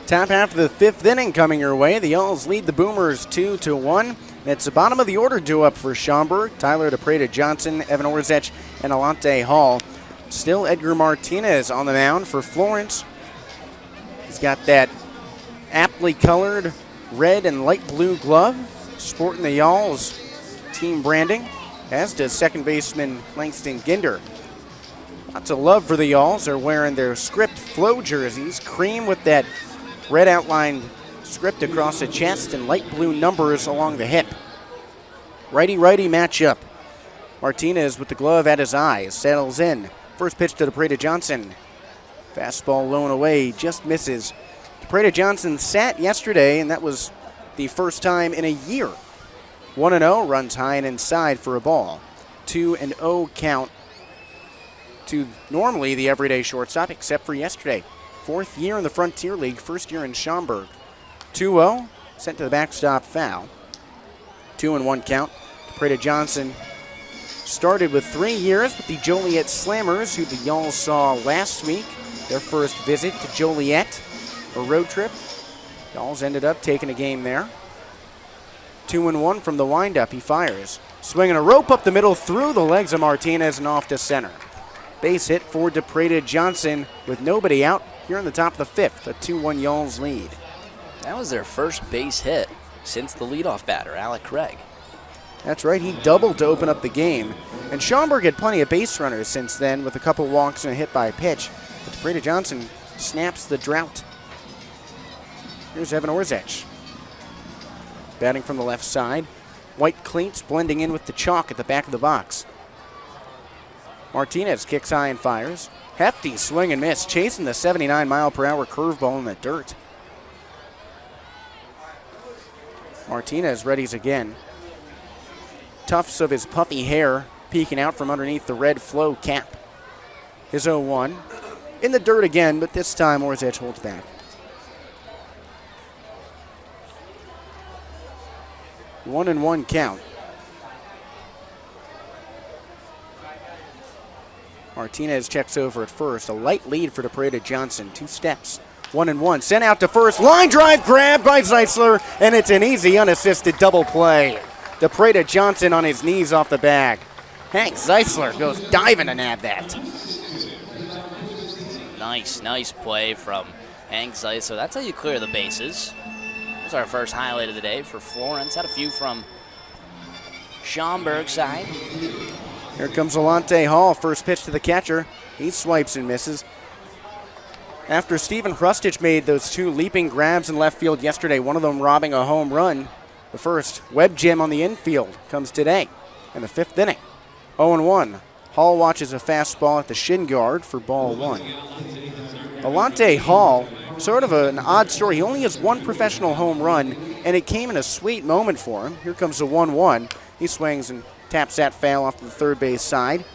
Top half of the fifth inning coming your way. The Yalls lead the Boomers 2-1. It's the bottom of the order due up for Schaumburg. Tyler DePreda Johnson, Evan Orzech, and Alante Hall. Still Edgar Martinez on the mound for Florence. He's got that aptly colored red and light blue glove, sporting the Yalls team branding, as does second baseman Langston Ginder. Lots of love for the Yalls. They're wearing their script flow jerseys, cream with that red outlined script across the chest and light blue numbers along the hip. Righty-righty matchup. Martinez with the glove at his eye, settles in. First pitch to DePreda Johnson. Fastball low and away, just misses. DePreda Johnson sat yesterday, and that was the first time in a year. 1-0, runs high and inside for a ball. 2-0 count to normally the everyday shortstop, except for yesterday. Fourth year in the Frontier League, first year in Schaumburg. 2-0, sent to the backstop foul. 2-1 count. DePreda Johnson started with 3 years with the Joliet Slammers, who the Yalls saw last week. Their first visit to Joliet, a road trip. Yalls ended up taking a game there. 2-1 from the windup. He fires. Swinging a rope up the middle through the legs of Martinez and off to center. Base hit for DePreda Johnson with nobody out here in the top of the fifth. A 2-1 Yalls lead. That was their first base hit since the leadoff batter, Alec Craig. That's right, he doubled to open up the game. And Schaumburg had plenty of base runners since then with a couple walks and a hit by pitch. But DePreda Johnson snaps the drought. Here's Evan Orzech. Batting from the left side. White cleats blending in with the chalk at the back of the box. Martinez kicks high and fires. Hefty swing and miss, chasing the 79-mile-per-hour curveball in the dirt. Martinez readies again. Tufts of his puffy hair peeking out from underneath the red flow cap. His 0-1. In the dirt again, but this time Orzech holds back. 1-1 count. Martinez checks over at first. A light lead for DePreda Johnson. 2 steps. 1-1. Sent out to first. Line drive grab by Zeisler, and it's an easy unassisted double play. DePreda Johnson on his knees off the bag. Hank Zeisler goes diving to nab that. Nice play from Hank Zeisler. That's how you clear the bases. That's our first highlight of the day for Florence. Had a few from Schaumburg side. Here comes Alante Hall. First pitch to the catcher. He swipes and misses. After Stephen Hrustich made those 2 leaping grabs in left field yesterday, one of them robbing a home run, the first web gem on the infield comes today in the 5th inning. 0-1. Hall watches a fastball at the shin guard for ball 1. Alante Hall, sort of an odd story. He only has 1 professional home run, and it came in a sweet moment for him. Here comes the 1-1. He swings and taps that foul off to the third base side.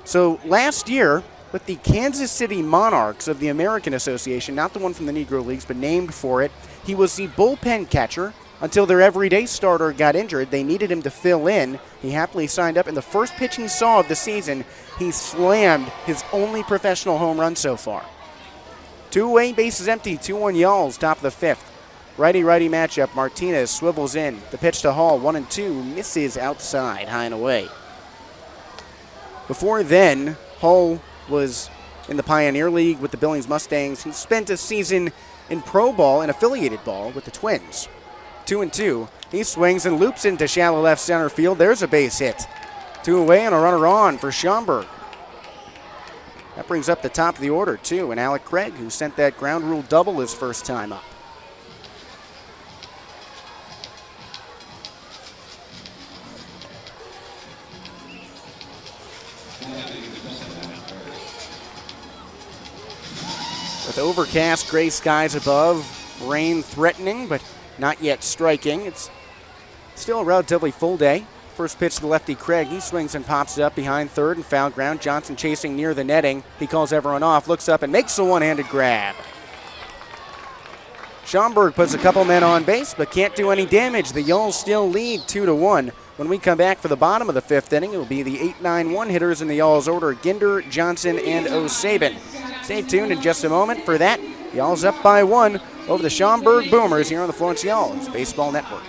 So last year, with the Kansas City Monarchs of the American Association, not the one from the Negro Leagues, but named for it, he was the bullpen catcher until their everyday starter got injured. They needed him to fill in. He happily signed up, and the first pitch he saw of the season, he slammed his only professional home run so far. 2 away, bases empty, 2-1 Yalls, top of the 5th. Righty-righty matchup. Martinez swivels in. The pitch to Hall, 1-2, misses outside, high and away. Before then, Hall was in the Pioneer League with the Billings Mustangs. He spent a season in pro ball and affiliated ball with the Twins. 2-2. He swings and loops into shallow left center field. There's a base hit. 2 away and a runner on for Schaumburg. That brings up the top of the order, too, and Alec Craig, who sent that ground rule double his first time up. With overcast gray skies above, rain threatening, but not yet striking. It's still a relatively full day. First pitch to the lefty Craig. He swings and pops it up behind third and foul ground. Johnson chasing near the netting. He calls everyone off, looks up, and makes a one-handed grab. Schaumburg puts a couple men on base, but can't do any damage. The Yulls still lead 2-1. When we come back for the bottom of the fifth inning, it will be the 8-9-1 hitters in the Yulls order: Ginder, Johnson, and O'Sabin. Stay tuned in just a moment for that. Yulls up by 1 over the Schaumburg Boomers here on the Florence Yulls Baseball Network.